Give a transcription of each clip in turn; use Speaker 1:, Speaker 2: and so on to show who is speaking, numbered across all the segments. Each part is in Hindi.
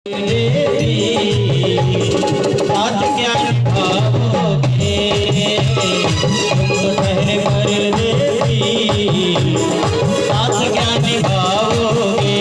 Speaker 1: आज क्या निभाओगे तुम तो ठहरे परदेसी, साथ क्या निभाओगे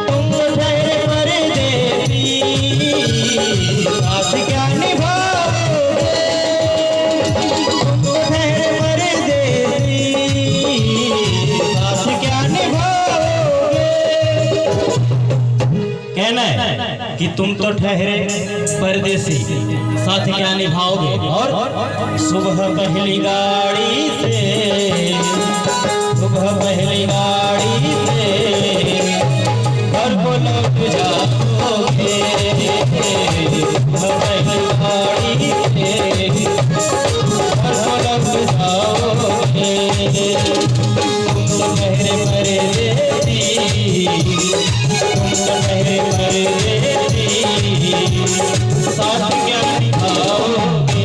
Speaker 1: तुम तो ठहरे परदेसी, साथ क्या निभाओगे तुम तो ठहरे परदेसी, साथ क्या निभाओगे। कहना है कि तुम तो ठहरे परदेसी, साथ क्या निभाओगे। और सुबह पहली गाड़ी से, सुबह पहली गाड़ी से घर को लौट जाओगे, सुबह पहली गाड़ी से घर को लौट जाओगे। तुम तो ठहरे परदेसी, तुम तो ठहरे परदेसी, साथ क्या निभाओगे।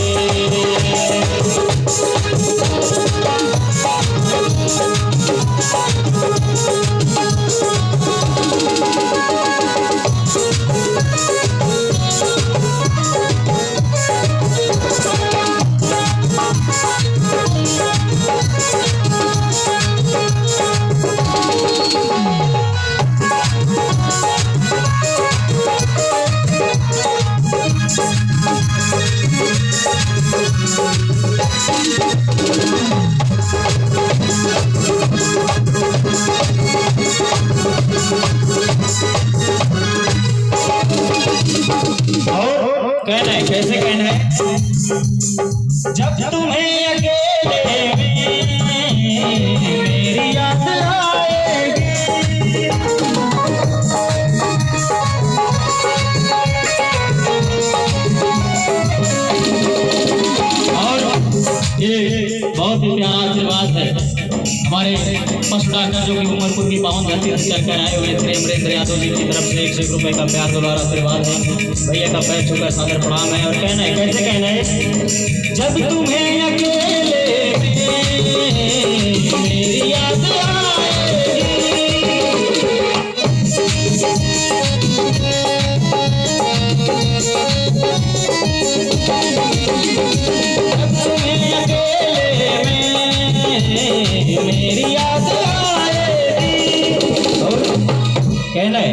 Speaker 1: कहना है, कैसे कहना है। जब तुम्हें अकेले में मेरी याद आएगी, और ये बहुत ही प्यारा आशीर्वाद है हमारे फर्स्ट डॉक्टर जो कि उमरपुर की पावन धरती से चलकर आए हुए थे अमरेंद्र यादव जी की तरफ से 100 रुपए का प्यार द्वारा आशीर्वाद है। भैया का पैर छूकर सादर प्रणाम है। और कहना है, कैसे कहना है। जब तुम्हें अकेले में मेरी याद आएगी, जब तुम्हें अकेले में मेरी याद आएगी। और कहना है,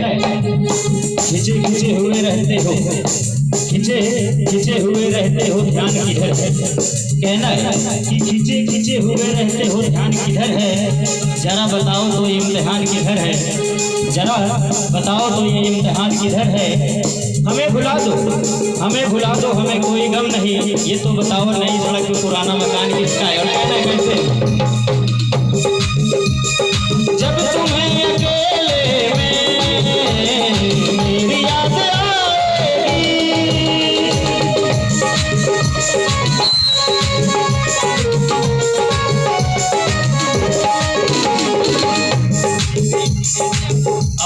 Speaker 1: खिंचे खिंचे हुए रहते हो, खिंचे खिंचे हुए रहते हो, ध्यान किधर है। कहना है कि खिंचे खिंचे हुए रहते हो, ध्यान किधर है। जरा बताओ तो ये इम्तिहान किधर है, जरा बताओ तो ये इम्तिहान किधर है। हमें भुला दो, हमें भुला दो, हमें कोई गम नहीं, ये तो बताओ नई सड़क में पुराना मकान किसका है। और कहना है कैसे। जब तुम्हें अकेले में मेरी याद आएगी,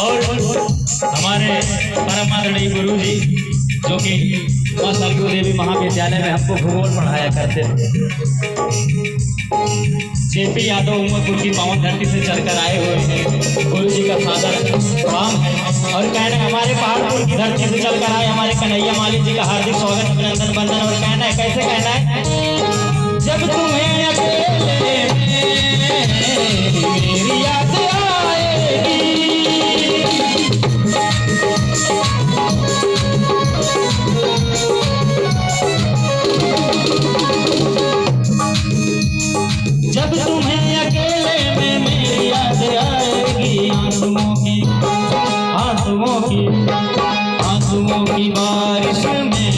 Speaker 1: और हमारे परम आदरणीय गुरु जी जो कि मां सरयू देवी महाविद्यालय में हमको भूगोल पढ़ाया करते थे, जेपी यादव उमरपुर की पावन धरती से चलकर आए हुए हैं। गुरु जी का सादर प्रणाम है। और कहना है, हमारे पहाड़पुर की धरती से चलकर आए हमारे कन्हैया मालिक जी का हार्दिक स्वागत, अभिनंदन, वंदन। और कहना है, कैसे कहना है। जब तुम्हें अकेले में मेरी याद आएगी, जब तुम्हें अकेले में मेरी याद आएगी, आंसुओं की आंसुओं की आंसुओं की बारिश में।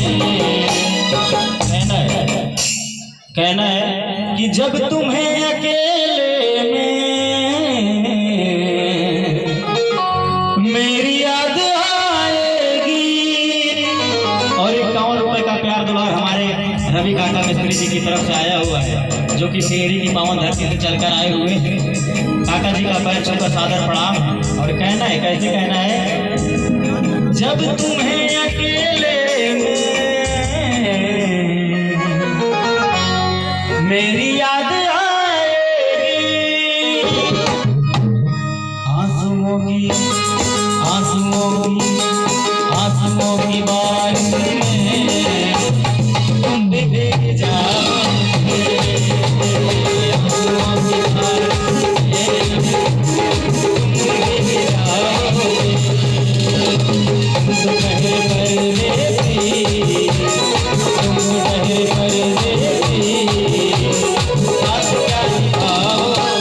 Speaker 1: कहना है कि जब तुम्हें अकेले में मेरी याद आएगी। और 51 रुपए का प्यार दुलार हमारे रवि काका मिस्त्री जी की तरफ से आया हुआ है, जो कि सीढ़ी की पावन धरती से चलकर आए हुए हैं। काका जी का पैर छूकर सादर प्रणाम। और कहना है, कैसे कहना है। जब तुम्हें अकेले में मेरी याद आएगी, आंसुओं की आमों की बारिश में तुम भीग जाओगे, आमों की बारिश में तुम भीग जाओगे। दोपहर परदेसी, तुम दोपहर परदेसी, साथ क्या निभाओगे।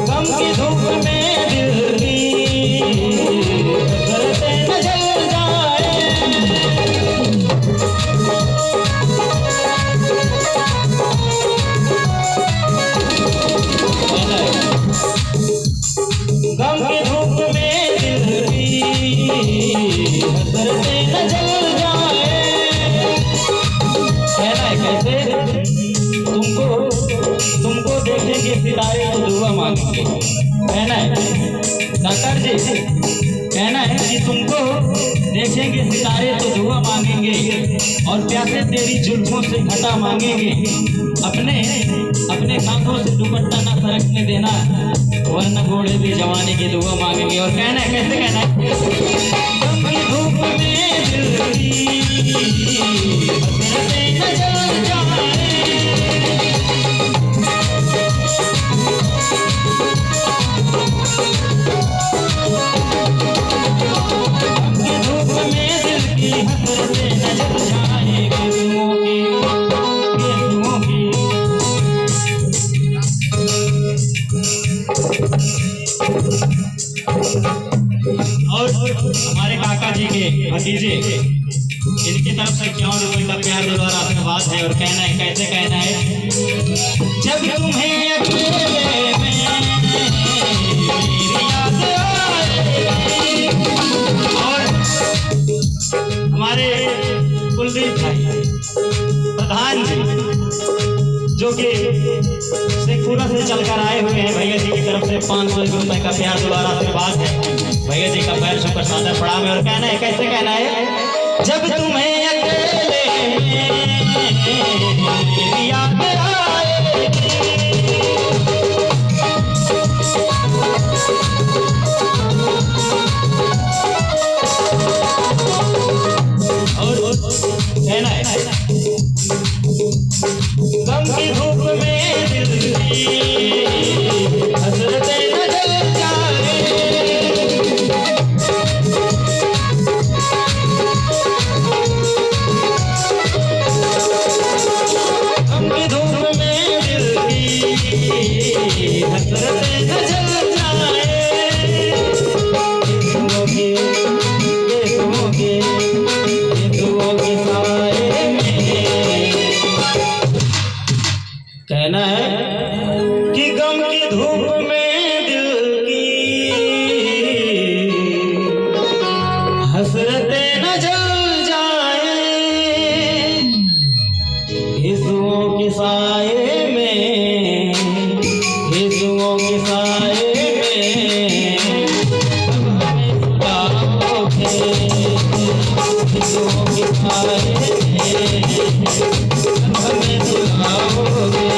Speaker 1: गम की धूप में दिल की हसरतें न जल जाए, गम की धूप में दिल की हसरतें न जल जाए। कहना है कैसे, तुमको देखेंगे सितारे तो दुआ मांगेंगे। कहना है डॉक्टर जी, कहना है कि तुमको देखेंगे सितारे तो दुआ मांगेंगे और प्यासे तेरी जुल्फों से घटा मांगेंगे। अपने कांधों से दुपट्टा ना सरकने देना, वरना घोड़े भी जवानी की दुआ मांगेंगे। और कहना है कैसे, कहना है धूप में दिल की हसरतें न जल जाए, और हमारे काका जी के भतीजे, इनकी तरफ से क्यों रुपये का प्यार दुलार आशीर्वाद है। और कहना है कैसे, कहना है जब तुम्हें अकेले में मेरी याद आए। और हमारे कुलदीप भाई प्रधान जी, जो कि शेखपुरा से चलकर आए हुए हैं, भैया जी की तरफ से 500 रुपए का प्यार दुलार आशीर्वाद है। भैया जी का पैर छूकर सादर प्रणाम है। और कहना है कैसे, कहना है जब तुम्हें अकेले मेरी याद आए, और कहना है गम की धूप में दिल की हसरतें न जल जाए, गम की धूप में दिल की हसरतें न जल जाए। कहना है कि गम की धूप में दिल की हसरतें न जल जाए, हिस्सों के साए में, हिस्सों के साए में हमें सुलाओगे, हिस्सों के साए में हमें सुलाओगे।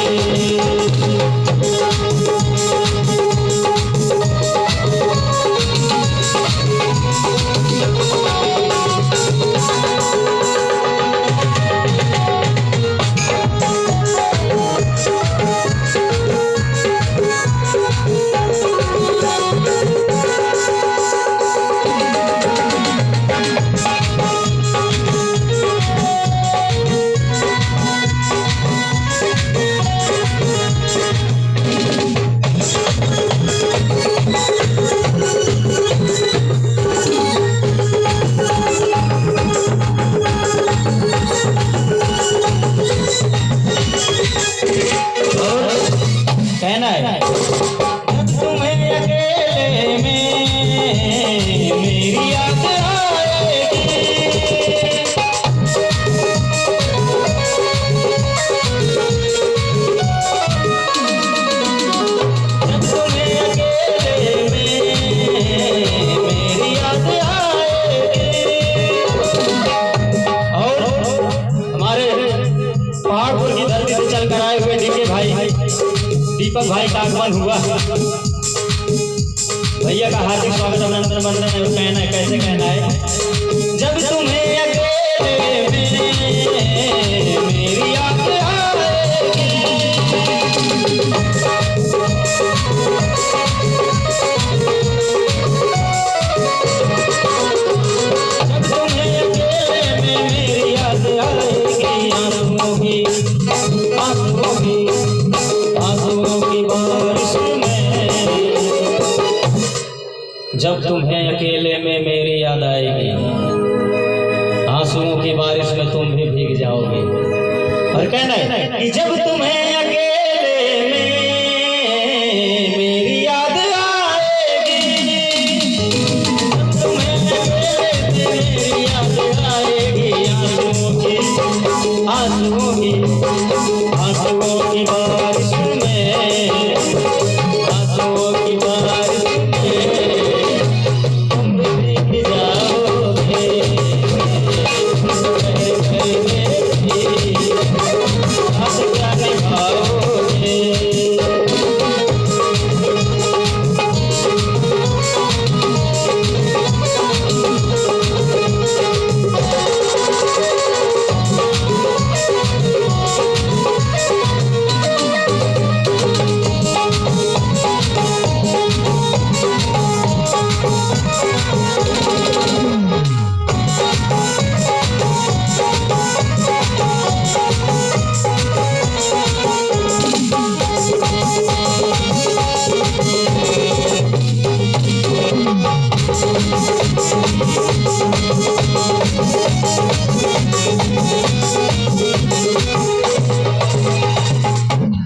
Speaker 1: कहना है जब तुम्हें अकेले में मेरी याद आएगी, जब तुम्हें अकेले में मेरी याद आएगी। और हमारे पहाड़पुर की धरती से चल कर आए हुए डीके भाई दीपक भाई का आगमन हुआ। भैया का हार्दिक स्वागत अभिनंदन बन रहे हैं। कहना है कैसे कहना है जब तुम्हें अकेले में मेरी याद आएगी, जब तुम्हें अकेले में मेरी याद आएगी, आंसुओं की बारिश में, जब तुम्हें अकेले में मेरी याद आएगी, आंसुओं की बारिश में तुम भी भीग जाओगे। और कहना है कि जब तुम्हें अकेले में मेरी याद आएगी, जब तुम्हें अकेले में मेरी याद आएगी, आंसुओं की बारिश में, आंसुओं की बारिश में तुम भीग जाओगे। आज क्या निभाओगे,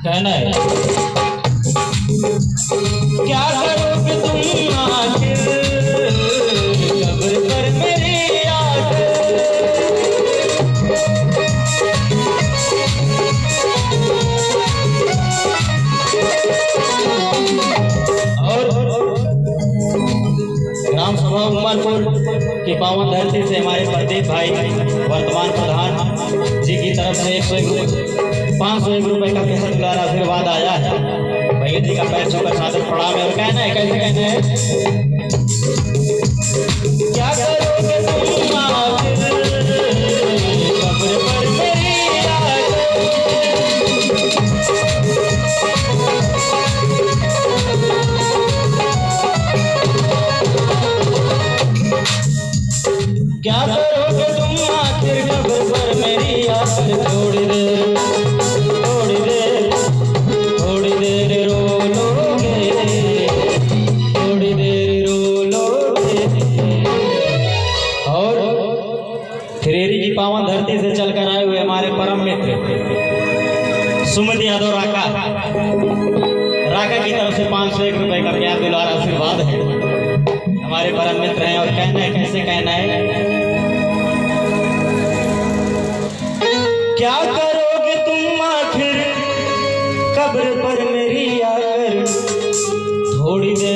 Speaker 1: कहना है क्या करोगे तुम आखिर कब्र पर मेरी याद, और ग्राम सभा उमरपुर की पावन धरती से हमारे प्रदीप भाई वर्तमान प्रधान जी की तरफ से 501 रुपए का पैसा दुलारा आशीर्वाद आया है। भैया जी का पैर छूकर सादर प्रणाम है। और कहना है कैसे कहना है क्या करोगे तुम आखिर कब्र पर मेरी याद, क्या करोगे तुम आखिर कब्र पर मेरी याद, थोड़ी देर रो लोगे, थोड़ी देर रो लोगे। और खिरेरी की पावन धरती से चलकर आए हुए हमारे परम मित्र सुमित यादव राका की तरफ से 501 रुपए का प्यार दुलारा आशीर्वाद है। हमारे परम मित्र हैं। और कहना है कैसे कहना है क्या करोगे तुम आखिर कब्र पर मेरी आकर, थोड़ी देर